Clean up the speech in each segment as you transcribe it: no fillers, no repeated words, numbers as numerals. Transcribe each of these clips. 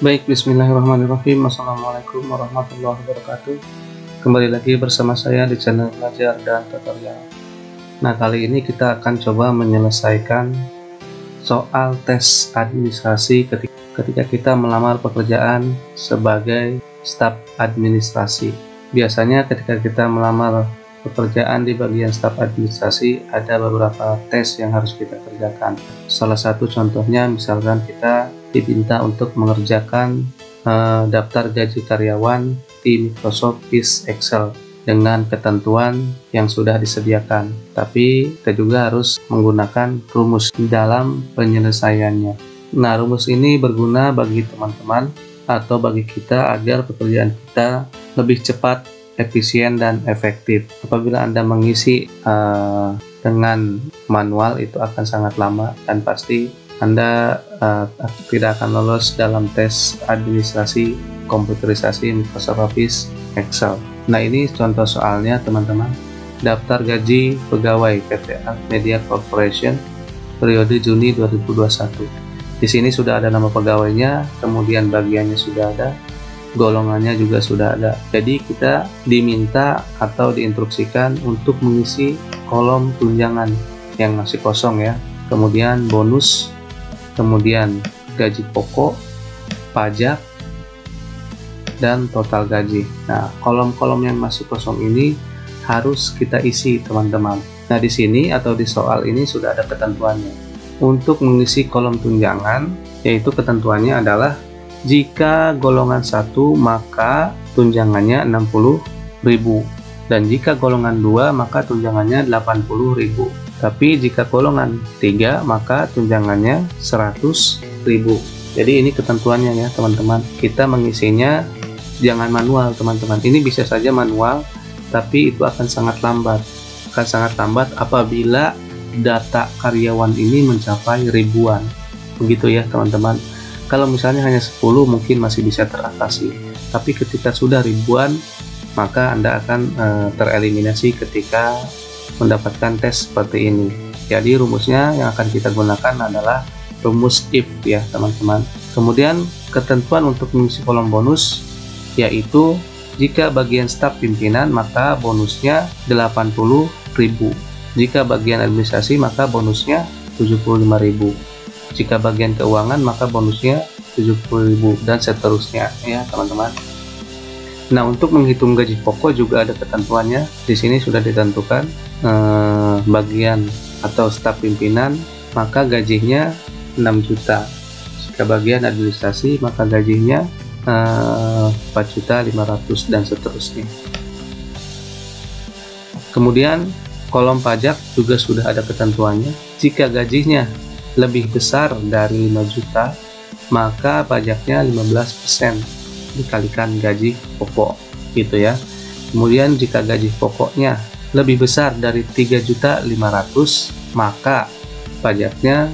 Baik, bismillahirrahmanirrahim. Assalamualaikum warahmatullahi wabarakatuh. Kembali lagi bersama saya di channel belajar dan tutorial. Nah, kali ini kita akan coba menyelesaikan soal tes administrasi ketika kita melamar pekerjaan sebagai staf administrasi. Biasanya ketika kita melamar pekerjaan di bagian staf administrasi, ada beberapa tes yang harus kita kerjakan. Salah satu contohnya, misalkan kita diminta untuk mengerjakan daftar gaji karyawan di Microsoft Office Excel dengan ketentuan yang sudah disediakan. Tapi kita juga harus menggunakan rumus dalam penyelesaiannya. Nah, rumus ini berguna bagi teman-teman atau bagi kita agar pekerjaan kita lebih cepat, efisien, dan efektif. Apabila Anda mengisi dengan manual, itu akan sangat lama dan pasti Anda tidak akan lolos dalam tes administrasi komputerisasi Microsoft Office Excel. Nah, ini contoh soalnya, teman-teman. Daftar gaji pegawai PT Media Corporation periode Juni 2021. Di sini sudah ada nama pegawainya, kemudian bagiannya sudah ada, golongannya juga sudah ada. Jadi kita diminta atau diinstruksikan untuk mengisi kolom tunjangan yang masih kosong ya. Kemudian bonus, kemudian gaji pokok, pajak, dan total gaji. Nah, kolom-kolom yang masih kosong ini harus kita isi, teman-teman. Nah, di sini atau di soal ini sudah ada ketentuannya. Untuk mengisi kolom tunjangan, yaitu ketentuannya adalah jika golongan 1 maka tunjangannya 60.000, dan jika golongan 2 maka tunjangannya 80.000. Tapi jika golongan 3 maka tunjangannya 100.000. Jadi ini ketentuannya ya, teman-teman. Kita mengisinya jangan manual, teman-teman. Ini bisa saja manual, tapi itu akan sangat lambat. Akan sangat lambat apabila data karyawan ini mencapai ribuan. Begitu ya, teman-teman. Kalau misalnya hanya 10 mungkin masih bisa teratasi. Tapi ketika sudah ribuan, maka Anda akan tereliminasi ketika mendapatkan tes seperti ini. Jadi rumusnya yang akan kita gunakan adalah rumus if ya, teman-teman. Kemudian ketentuan untuk mengisi kolom bonus, yaitu jika bagian staf pimpinan maka bonusnya 80.000. Jika bagian administrasi maka bonusnya 75.000. Jika bagian keuangan maka bonusnya 70.000 dan seterusnya ya, teman-teman. Nah, untuk menghitung gaji pokok juga ada ketentuannya. Di sini sudah ditentukan bagian atau staf pimpinan maka gajinya 6 juta. Jika bagian administrasi maka gajinya 4.500.000 dan seterusnya. Kemudian kolom pajak juga sudah ada ketentuannya. Jika gajinya lebih besar dari 5 juta maka pajaknya 15% dikalikan gaji pokok gitu ya. Kemudian jika gaji pokoknya lebih besar dari 3.500.000 maka pajaknya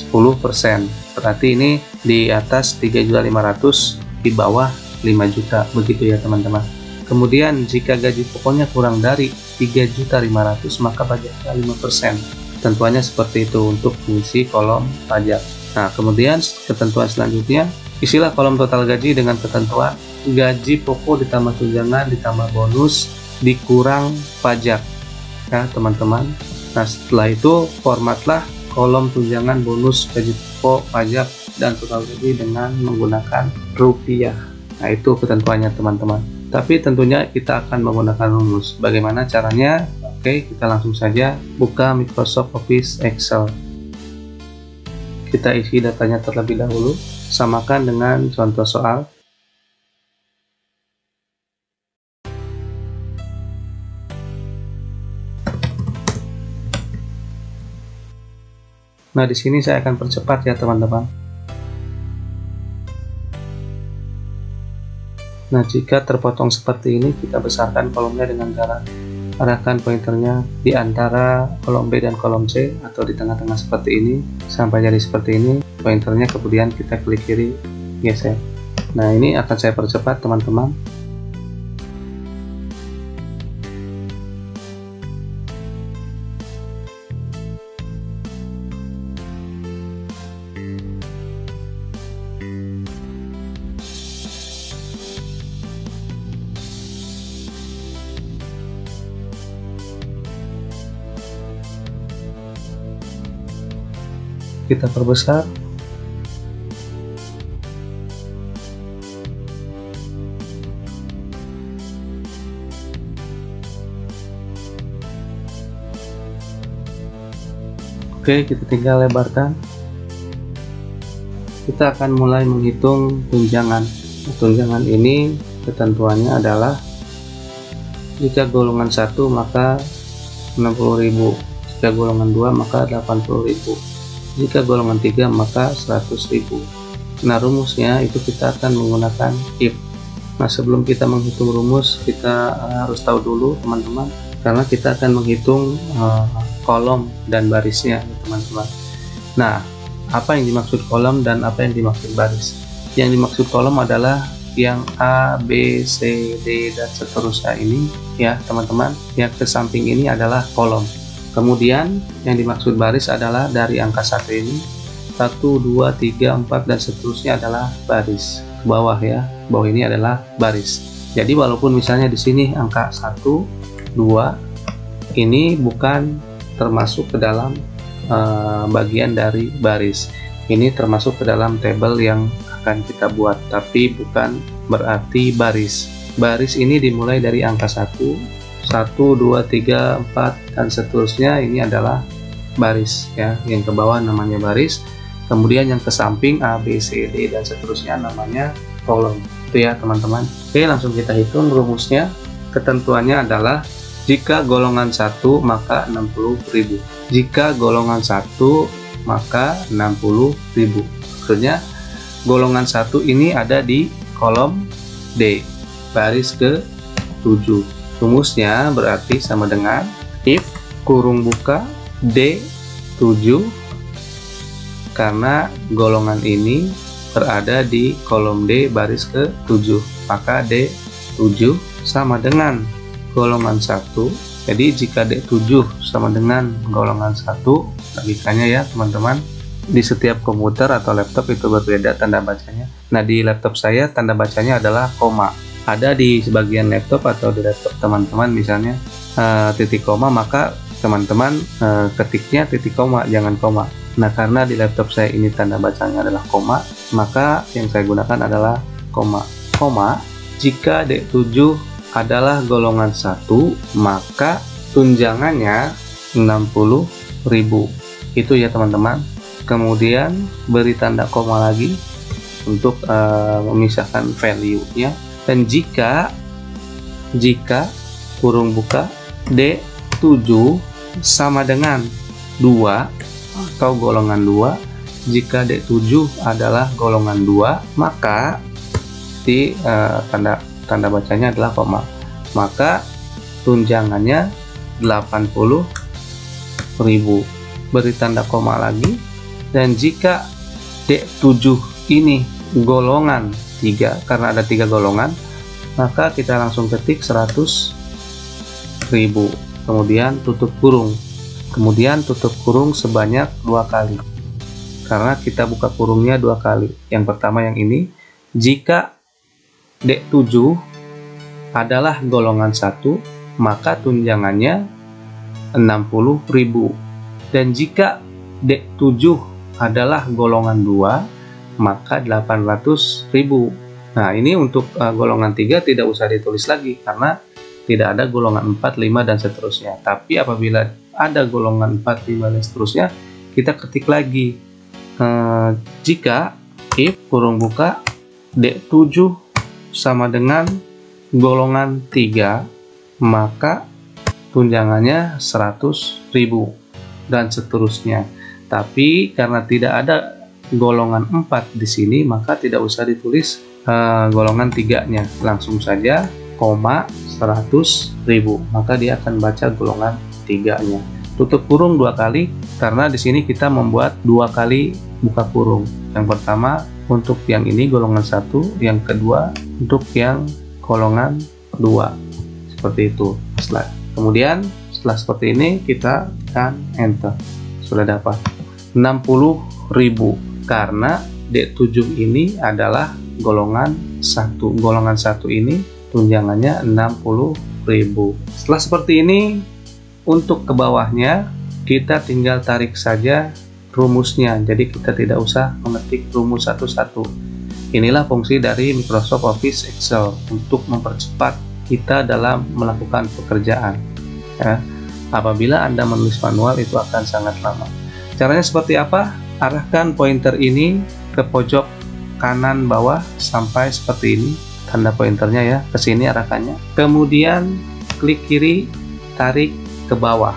10%. Berarti ini di atas 3.500.000, di bawah 5 juta, begitu ya, teman-teman. Kemudian jika gaji pokoknya kurang dari 3.500.000 maka pajaknya 5%. Tentuannya seperti itu untuk mengisi kolom pajak. Nah, kemudian ketentuan selanjutnya, isilah kolom total gaji dengan ketentuan gaji pokok ditambah tunjangan ditambah bonus dikurang pajak ya, teman-teman. Nah, setelah itu formatlah kolom tunjangan, bonus, gaji pokok, pajak, dan total gaji dengan menggunakan rupiah. Nah, itu ketentuannya, teman-teman. Tapi tentunya kita akan menggunakan rumus. Bagaimana caranya? Oke, kita langsung saja buka Microsoft Office Excel. Kita isi datanya terlebih dahulu, samakan dengan contoh soal. Nah, di sini saya akan percepat ya, teman-teman. Nah, jika terpotong seperti ini, kita besarkan kolomnya dengan cara arahkan pointernya di antara kolom B dan kolom C atau di tengah-tengah seperti ini sampai jadi seperti ini. Pointernya kemudian kita klik kiri, geser. Nah, ini akan saya percepat, teman-teman. kita perbesar. Oke, kita tinggal lebarkan. Kita akan mulai menghitung tunjangan. Tunjangan ini ketentuannya adalah jika golongan 1 maka 60.000, jika golongan 2 maka 80.000, jika golongan 3 maka 100.000. Nah, rumusnya itu kita akan menggunakan if. Nah, sebelum kita menghitung rumus, kita harus tahu dulu teman-teman, karena kita akan menghitung kolom dan barisnya teman-teman. Nah, apa yang dimaksud kolom dan apa yang dimaksud baris? Yang dimaksud kolom adalah yang A, B, C, D dan seterusnya ini ya teman-teman. Yang ke samping ini adalah kolom. Kemudian yang dimaksud baris adalah dari angka 1 ini 1, 2, 3, 4 dan seterusnya adalah baris. Ke bawah ya. Bawah ini adalah baris. Jadi walaupun misalnya di sini angka 1, 2 ini bukan termasuk ke dalam bagian dari baris. Ini termasuk ke dalam tabel yang akan kita buat, tapi bukan berarti baris. Baris ini dimulai dari angka 1, 2, 3, 4 dan seterusnya, ini adalah baris ya. Yang ke bawah namanya baris, kemudian yang ke samping A, B, C, D dan seterusnya namanya kolom. Itu ya teman-teman. Oke, langsung kita hitung rumusnya. Ketentuannya adalah jika golongan 1 maka 60.000. Jika golongan 1 maka 60.000. Maksudnya golongan 1 ini ada di kolom D, baris ke 7. Rumusnya berarti sama dengan if kurung buka D7, karena golongan ini berada di kolom D baris ke 7, maka D7 sama dengan golongan 1. Jadi jika D7 sama dengan golongan 1, logikanya ya teman-teman, di setiap komputer atau laptop itu berbeda tanda bacanya. Nah, di laptop saya tanda bacanya adalah koma. Ada di sebagian laptop atau di laptop teman-teman misalnya titik koma, maka teman-teman ketiknya titik koma, jangan koma. Nah, karena di laptop saya ini tanda bacanya adalah koma, maka yang saya gunakan adalah koma. Koma, jika D7 adalah golongan 1, maka tunjangannya 60.000. Itu ya teman-teman. Kemudian beri tanda koma lagi untuk memisahkan value-nya. Dan jika kurung buka D7 sama dengan 2 atau golongan 2, jika D7 adalah golongan 2, maka di tanda bacanya adalah koma, maka tunjangannya 80.000. Beri tanda koma lagi. Dan jika D7 ini golongan 3, karena ada 3 golongan, maka kita langsung ketik 100.000, kemudian tutup kurung. Kemudian tutup kurung sebanyak 2 kali, karena kita buka kurungnya 2 kali. Yang pertama yang ini, jika D7 adalah golongan 1, maka tunjangannya 60.000. Dan jika D7 adalah golongan 2, maka 800.000. Nah, ini untuk golongan 3 tidak usah ditulis lagi, karena tidak ada golongan 4, 5 dan seterusnya. Tapi apabila ada golongan 4, 5 dan seterusnya, kita ketik lagi jika if kurung buka D7 sama dengan golongan 3, maka tunjangannya 100.000 dan seterusnya. Tapi karena tidak ada golongan 4 di sini, maka tidak usah ditulis golongan 3-nya, langsung saja koma 100.000, maka dia akan baca golongan 3-nya. Tutup kurung 2 kali, karena di sini kita membuat 2 kali buka kurung. Yang pertama untuk yang ini golongan 1, yang kedua untuk yang golongan 2, seperti itu. Kemudian setelah seperti ini kita tekan enter, sudah dapat 60.000, karena D7 ini adalah golongan 1. Golongan 1 ini tunjangannya 60.000. Setelah seperti ini, untuk ke bawahnya kita tinggal tarik saja rumusnya, jadi kita tidak usah mengetik rumus satu-satu. Inilah fungsi dari Microsoft Office Excel untuk mempercepat kita dalam melakukan pekerjaan ya. Apabila Anda menulis manual itu akan sangat lama. Caranya seperti apa? Arahkan pointer ini ke pojok kanan bawah sampai seperti ini, tanda pointernya ya, ke sini arahkannya. Kemudian klik kiri, tarik ke bawah.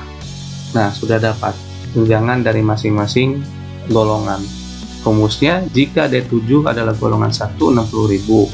Nah, sudah dapat tunjangan dari masing-masing golongan. Rumusnya, jika D7 adalah golongan 1, 60.000.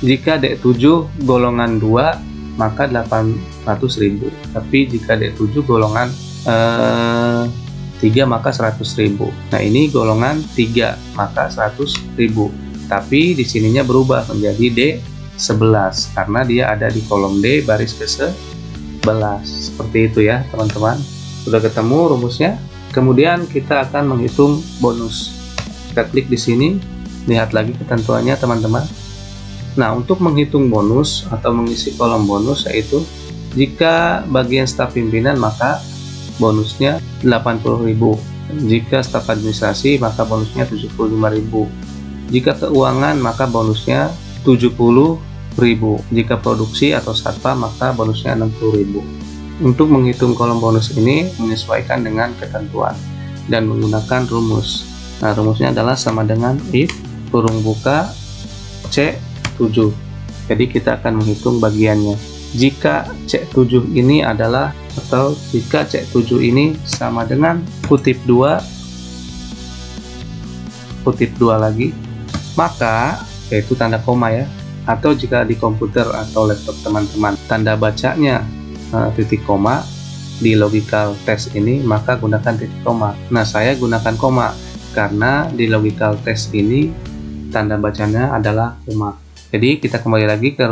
Jika D7 golongan 2, maka 800.000. Tapi jika D7 golongan 3, maka 100.000. Nah, ini golongan 3, maka 100.000. Tapi di sininya berubah menjadi D11 karena dia ada di kolom D baris ke-11. Seperti itu ya, teman-teman. Sudah ketemu rumusnya. Kemudian kita akan menghitung bonus. Kita klik di sini, lihat lagi ketentuannya, teman-teman. Nah, untuk menghitung bonus atau mengisi kolom bonus yaitu jika bagian staf pimpinan maka bonusnya 80.000. Jika staf administrasi maka bonusnya 75.000. Jika keuangan maka bonusnya 70.000. Jika produksi atau satpam maka bonusnya 60.000. Untuk menghitung kolom bonus ini menyesuaikan dengan ketentuan dan menggunakan rumus. Nah, rumusnya adalah sama dengan if kurung buka C7. Jadi kita akan menghitung bagiannya. Jika C7 ini adalah atau jika C7 ini sama dengan kutip 2 lagi, maka yaitu tanda koma ya, atau jika di komputer atau laptop teman-teman tanda bacanya titik koma di logical test ini, maka gunakan titik koma. Nah, saya gunakan koma karena di logical test ini tanda bacanya adalah koma. Jadi kita kembali lagi ke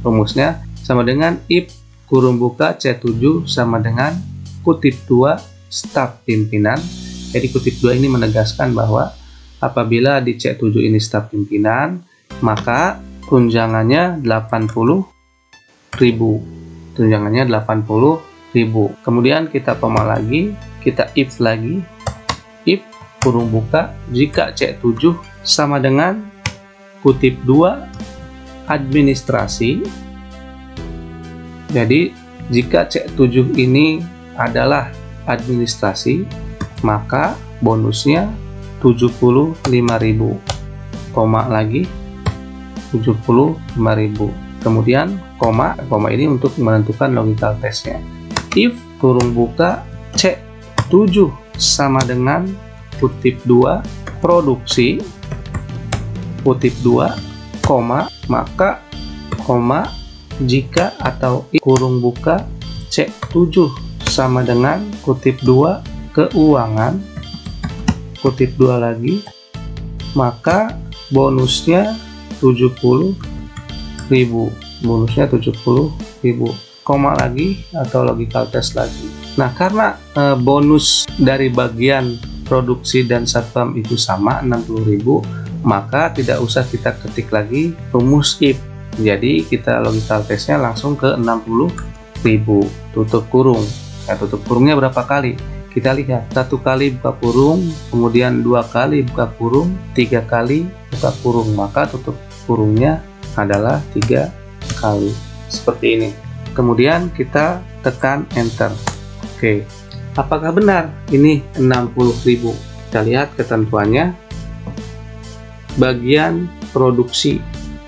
rumusnya sama dengan if kurung buka C7 sama dengan kutip 2 staf pimpinan. Jadi kutip 2 ini menegaskan bahwa apabila di C7 ini staf pimpinan, maka tunjangannya 80.000. Tunjangannya 80.000. Kemudian kita koma lagi, kita if lagi, if kurung buka jika C7 sama dengan kutip 2 administrasi. Jadi jika C7 ini adalah administrasi, maka bonusnya 75.000. Koma lagi 75.000. Kemudian koma ini untuk menentukan logical testnya. If kurung buka C7 sama dengan kutip 2 produksi kutip 2 koma, maka koma jika atau if kurung buka C7 sama dengan kutip 2 keuangan kutip 2 lagi, maka bonusnya 70.000. Bonusnya 70.000. Koma lagi atau logical test lagi. Nah, karena bonus dari bagian produksi dan satpam itu sama 60.000, maka tidak usah kita ketik lagi rumus if. Jadi kita logical testnya langsung ke 60.000. Tutup kurung. Nah, tutup kurungnya berapa kali? Kita lihat, 1 kali buka kurung, kemudian 2 kali buka kurung, 3 kali buka kurung, maka tutup kurungnya adalah 3 kali seperti ini. Kemudian kita tekan enter. Oke, apakah benar ini 60.000? Kita lihat ketentuannya. Bagian produksi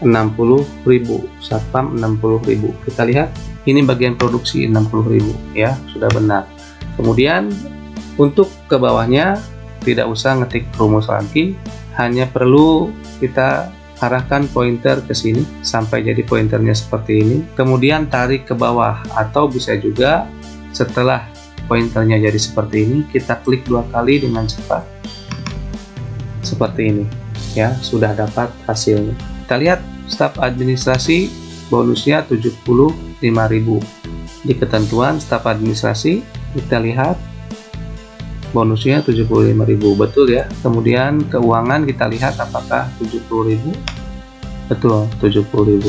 60.000, satpam 60.000. Kita lihat ini bagian produksi 60.000 ya, sudah benar. Kemudian untuk ke bawahnya tidak usah ngetik rumus lagi, hanya perlu kita arahkan pointer ke sini sampai jadi pointernya seperti ini. Kemudian tarik ke bawah, atau bisa juga setelah pointernya jadi seperti ini, kita klik 2 kali dengan cepat seperti ini ya, sudah dapat hasilnya. Kita lihat staf administrasi bonusnya 75.000. Di ketentuan staf administrasi kita lihat bonusnya 75.000, betul ya. Kemudian keuangan kita lihat apakah 70.000, betul 70.000,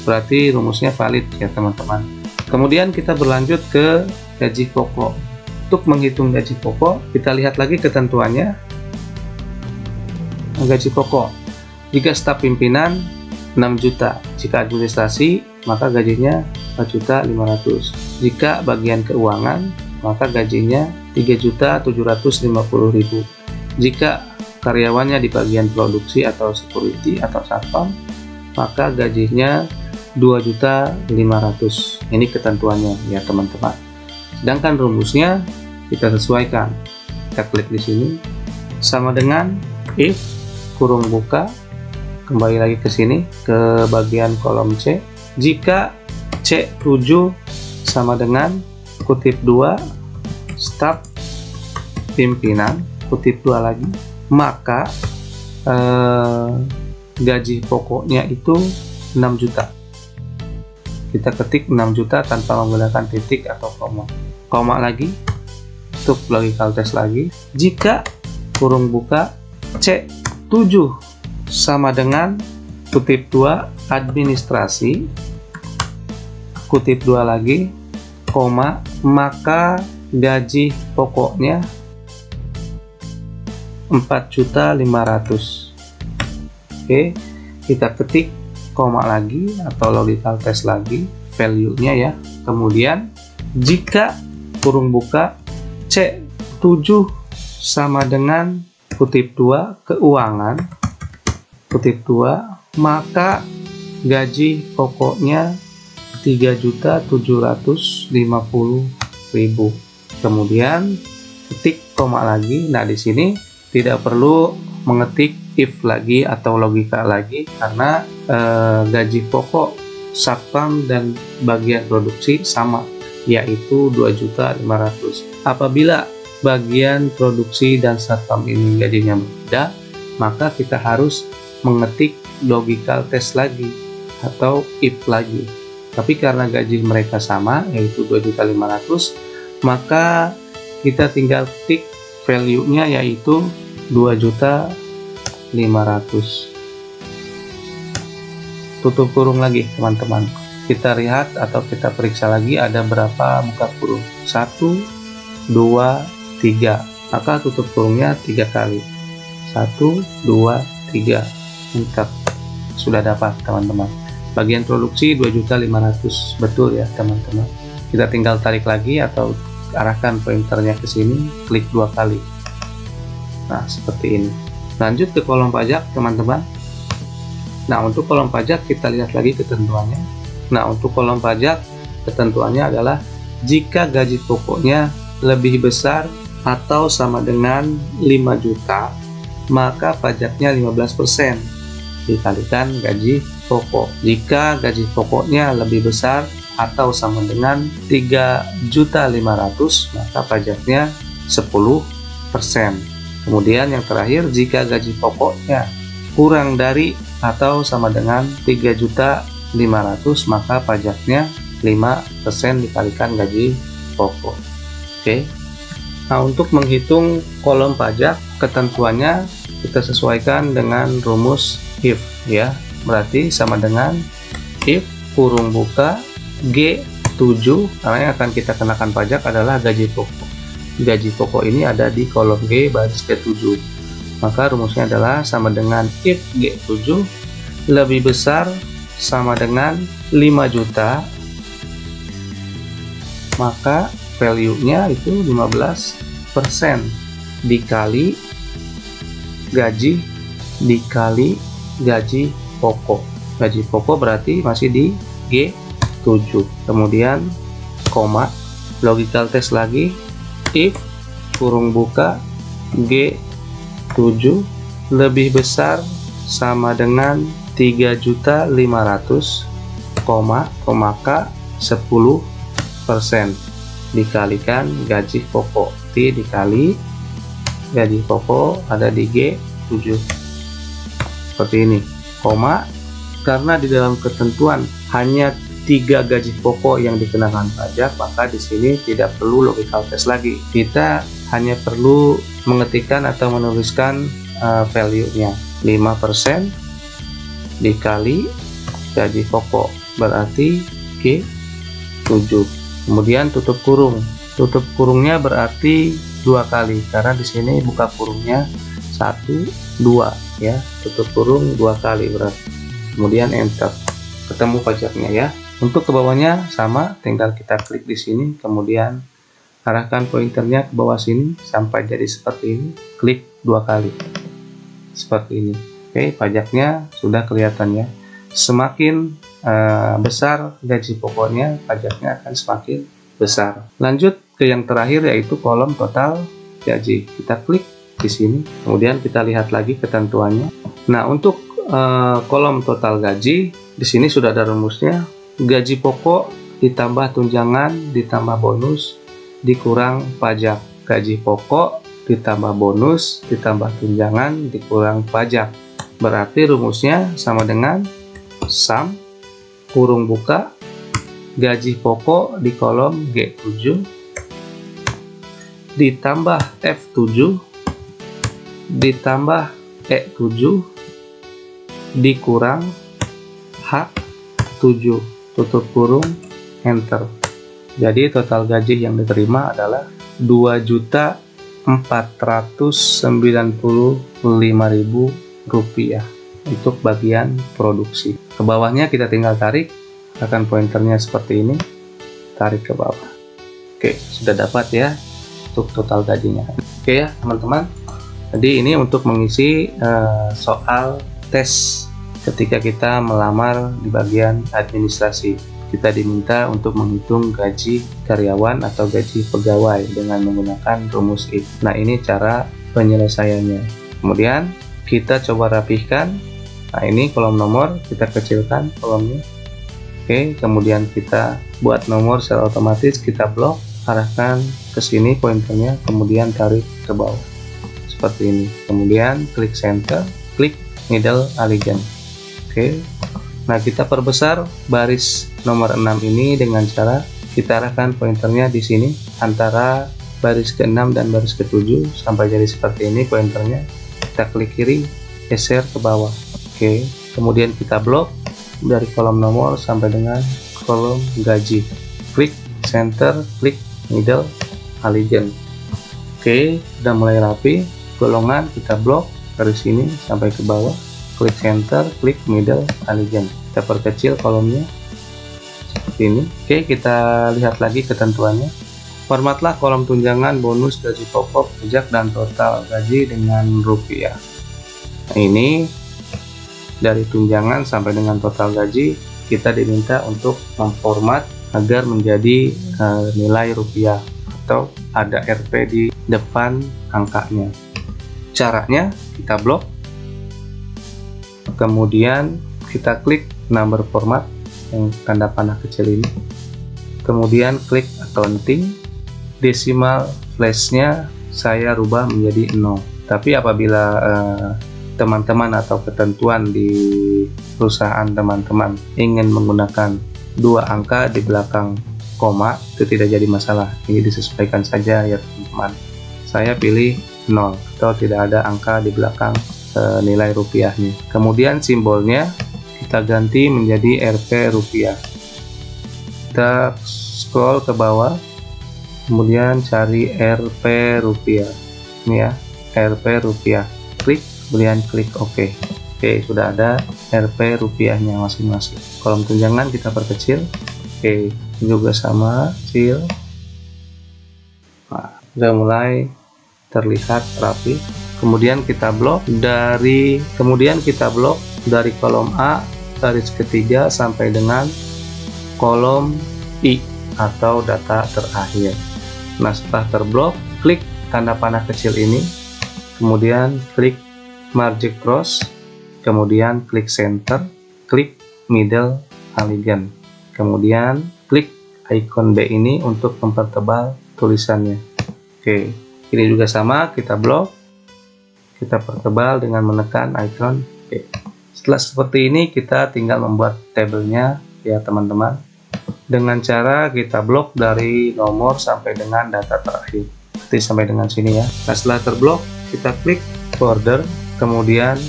berarti rumusnya valid ya teman-teman. Kemudian kita berlanjut ke gaji pokok. untuk menghitung gaji pokok, kita lihat lagi ketentuannya. Gaji pokok, jika staf pimpinan 6 juta, jika administrasi maka gajinya 4.500.000, jika bagian keuangan maka gajinya 3.750.000, jika karyawannya di bagian produksi atau security atau satpam maka gajinya 2.500.000. Ini ketentuannya ya teman-teman. Sedangkan rumusnya kita sesuaikan. Kita klik di sini, sama dengan if kurung buka, kembali lagi ke sini ke bagian kolom C, jika C7 sama dengan kutip 2 staf pimpinan, kutip 2 lagi, maka gaji pokoknya itu 6 juta. Kita ketik 6 juta tanpa menggunakan titik atau koma lagi, untuk logical test lagi, jika kurung buka C7 sama dengan kutip 2 administrasi, kutip 2 lagi, koma, maka gaji pokoknya 4.500.000. Oke, kita ketik koma lagi atau logical test lagi value-nya ya. Kemudian jika kurung buka C7 sama dengan kutip 2 keuangan, kutip 2, maka gaji pokoknya 3.750.000. Kemudian ketik koma lagi. Nah, di sini tidak perlu mengetik if lagi atau logika lagi karena gaji pokok satpam dan bagian produksi sama, yaitu 2.500.000. Apabila bagian produksi dan satpam ini gajinya berbeda, maka kita harus mengetik logical test lagi atau if lagi. Tapi karena gaji mereka sama, yaitu 2.500.000, maka kita tinggal ketik value-nya yaitu 2.500.000. Tutup kurung lagi teman-teman. Kita lihat atau kita periksa lagi ada berapa buka kurung. 1, 2, 3. Maka tutup kurungnya 3 kali. 1, 2, 3. Enter. Sudah dapat teman-teman. Bagian produksi 2.500.000, betul ya teman-teman. Kita tinggal tarik lagi atau arahkan pointernya ke sini, klik 2 kali. Nah, seperti ini. Lanjut ke kolom pajak teman-teman. Nah, untuk kolom pajak kita lihat lagi ketentuannya. Nah, untuk kolom pajak ketentuannya adalah jika gaji pokoknya lebih besar atau sama dengan 5 juta, maka pajaknya 15% dikalikan gaji pokok. Jika gaji pokoknya lebih besar atau sama dengan 3.500.000, maka pajaknya 10%. Kemudian yang terakhir, jika gaji pokoknya kurang dari atau sama dengan 3.500.000, maka pajaknya 5% dikalikan gaji pokok. Oke. Nah, untuk menghitung kolom pajak, ketentuannya kita sesuaikan dengan rumus if ya. Berarti sama dengan if kurung buka G7, karena yang akan kita kenakan pajak adalah gaji pokok. Gaji pokok ini ada di kolom G baris ke-7. Maka rumusnya adalah sama dengan if G7 lebih besar sama dengan 5 juta, maka value-nya itu 15% dikali gaji pokok. Gaji pokok berarti masih di G7. Kemudian koma, logical test lagi, if kurung buka G7 lebih besar sama dengan 3.500.000, maka 10% dikalikan gaji pokok. T dikali gaji pokok ada di G7. Seperti ini. Koma, karena di dalam ketentuan hanya 3 gaji pokok yang dikenakan pajak, maka di sini tidak perlu logical test lagi. Kita hanya perlu mengetikkan atau menuliskan value-nya 5% dikali gaji pokok, berarti G7. Kemudian tutup kurung. tutup kurungnya berarti 2 kali, karena di sini buka kurungnya 1 2 ya, tutup kurung 2 kali berarti. Kemudian enter, ketemu pajaknya ya. Untuk ke bawahnya sama, tinggal kita klik di sini, kemudian arahkan pointernya ke bawah sini sampai jadi seperti ini, klik 2 kali seperti ini. Oke, pajaknya sudah kelihatan ya. Semakin besar gaji pokoknya, pajaknya akan semakin besar. Lanjut ke yang terakhir, yaitu kolom total gaji. Kita klik di sini, kemudian kita lihat lagi ketentuannya. Nah, untuk kolom total gaji di sini sudah ada rumusnya. Gaji pokok ditambah tunjangan ditambah bonus dikurang pajak. Gaji pokok ditambah bonus ditambah tunjangan dikurang pajak. Berarti rumusnya sama dengan sum kurung buka gaji pokok di kolom G7 ditambah F7 ditambah E7 dikurang H7, tutup kurung, enter. Jadi total gaji yang diterima adalah 2.495.000 rupiah untuk bagian produksi. Ke bawahnya kita tinggal tarik, akan pointernya seperti ini, tarik ke bawah. Oke, sudah dapat ya untuk total gajinya. Oke ya teman-teman, jadi ini untuk mengisi soal tes ketika kita melamar di bagian administrasi. Kita diminta untuk menghitung gaji karyawan atau gaji pegawai dengan menggunakan rumus if. Nah, ini cara penyelesaiannya. Kemudian kita coba rapihkan. Nah, ini kolom nomor kita kecilkan kolomnya. Oke, kemudian kita buat nomor secara otomatis, kita blok, arahkan ke sini pointernya, kemudian tarik ke bawah seperti ini. Kemudian klik center, klik middle alignment. Oke, nah kita perbesar baris nomor 6 ini dengan cara kita arahkan pointernya di sini antara baris ke-6 dan baris ke-7 sampai jadi seperti ini pointernya. Kita klik kiri, geser ke bawah. Oke, kemudian kita blok dari kolom nomor sampai dengan kolom gaji. Klik center, klik middle alignment. Oke, sudah mulai rapi. Golongan kita blok dari sini sampai ke bawah. Klik center, klik middle alignment. Kita perkecil kolomnya seperti ini. Oke, kita lihat lagi ketentuannya. Formatlah kolom tunjangan, bonus, gaji pokok, pajak, dan total gaji dengan rupiah. Nah, ini dari tunjangan sampai dengan total gaji kita diminta untuk memformat agar menjadi nilai rupiah atau ada Rp di depan angkanya. Caranya kita blok, kemudian kita klik number format yang tanda panah kecil ini, kemudian klik accounting, decimal flashnya saya rubah menjadi 0. Tapi apabila teman-teman atau ketentuan di perusahaan teman-teman ingin menggunakan 2 angka di belakang koma, itu tidak jadi masalah. Ini disesuaikan saja ya teman-teman. Saya pilih 0 atau tidak ada angka di belakang nilai rupiahnya. Kemudian simbolnya kita ganti menjadi Rp rupiah. Kita scroll ke bawah, kemudian cari Rp rupiah. Ini ya, Rp rupiah. Klik, kemudian klik OK. Oke, sudah ada Rp rupiahnya masing-masing. Kolom tunjangan kita perkecil. Oke, juga sama, kecil. Nah, sudah mulai terlihat rapi. Kemudian kita blok dari kolom A garis ketiga sampai dengan kolom I atau data terakhir. Nah, setelah terblok, klik tanda panah kecil ini, kemudian klik merge cross, kemudian klik center, klik middle alignment, kemudian klik icon B ini untuk mempertebal tulisannya. Oke, ini juga sama, kita blok, kita pertebal dengan menekan icon B. Setelah seperti ini, kita tinggal membuat tabelnya ya teman-teman, dengan cara kita blok dari nomor sampai dengan data terakhir, seperti sampai dengan sini ya. Nah, setelah terblok, kita klik border, kemudian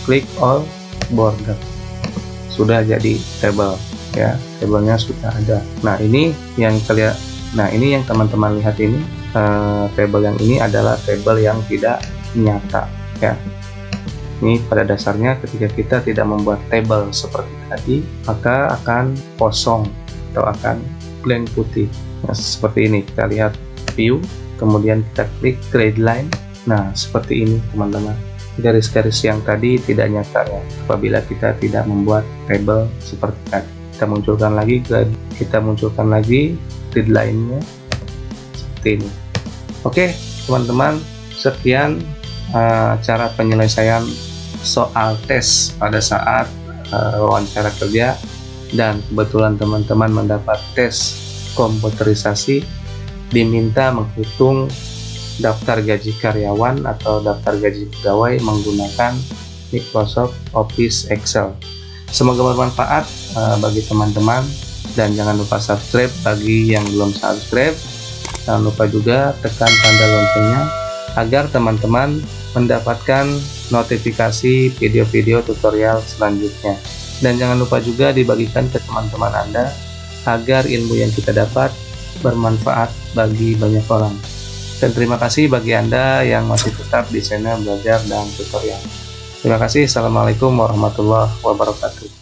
klik all border. Sudah jadi tabel ya, tabelnya sudah ada. Nah, ini yang Nah, ini yang teman-teman lihat ini, tabel yang ini adalah tabel yang tidak nyata ya. Ini pada dasarnya ketika kita tidak membuat tabel seperti tadi, maka akan kosong atau akan blank putih. Nah, seperti ini kita lihat view, kemudian kita klik grid line. Nah, seperti ini teman-teman, garis-garis yang tadi tidak nyata ya apabila kita tidak membuat tabel seperti tadi. Kita munculkan lagi grid line-nya seperti ini. Oke teman-teman, sekian cara penyelesaian soal tes pada saat wawancara kerja, dan kebetulan teman-teman mendapat tes komputerisasi, diminta menghitung daftar gaji karyawan atau daftar gaji pegawai menggunakan Microsoft Office Excel. Semoga bermanfaat bagi teman-teman, dan jangan lupa subscribe bagi yang belum subscribe. Jangan lupa juga tekan tanda loncengnya agar teman-teman mendapatkan notifikasi video-video tutorial selanjutnya. Dan jangan lupa juga dibagikan ke teman-teman Anda agar ilmu yang kita dapat bermanfaat bagi banyak orang. Dan terima kasih bagi Anda yang masih tetap di channel Belajar dan Tutorial. Terima kasih. Assalamualaikum warahmatullahi wabarakatuh.